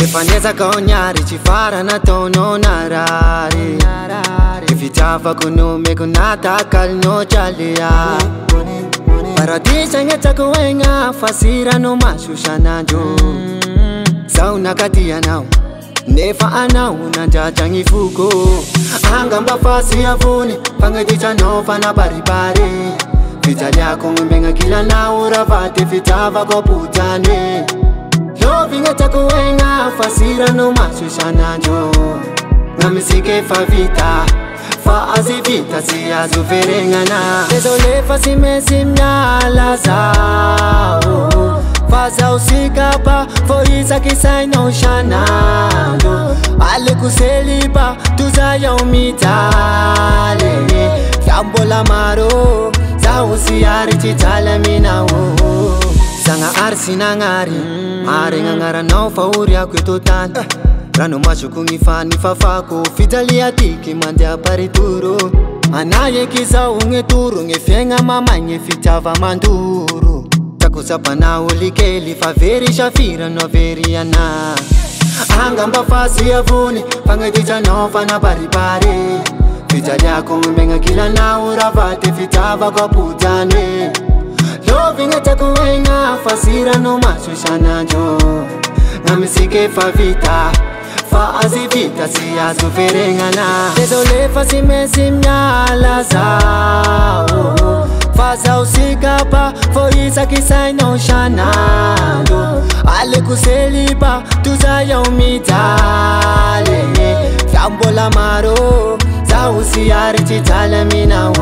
Efaneza kaonyari chifara na tono narari Ifitava kunume kunata kalno chalia Paradisa ngeta kuwenga fasira no mashusha nanjo Sauna katia nao Nefa ana unanjaja ngifuko Angamba fasi ya vuni Pangedita nofa na baribari Vitali yako mbenga kila na uravate Vitava kwa putane Loving atakuwenga fasira no mashusha nanjo Ngamisike fa vita Fa azivita si azuverenga na Desole fa simesi mnyala zao Faza usikapa Foisa kisai no shanando Ale kuselipa Tuzaya umitale Fiambola maro Za usiari chitala minao Sanga arsi nangari Mare ngangara nao fauri ya kwetutan Rano macho kungifani fafako Fidali ya tiki mande aparituro Anaye kisa ungeturu Ngefenga mama ngefitava manduru Takusapa na ulikeli Faveri shafira no veriana Angamba fasi ya vuni Pangedita nofa na baribari Fidali yako mbenga kila na uravate Fitava kwa putane Loving atakuwenga fasira no mashusha nanjo Ngamisike fa vita Fa azivita si azuverenga na Desole fa simesi mnyala zao Faza usikapa Foisa kisai no shanando Ale kuselipa Tuzaya umitale Fiambola maro Za usiari chitala minao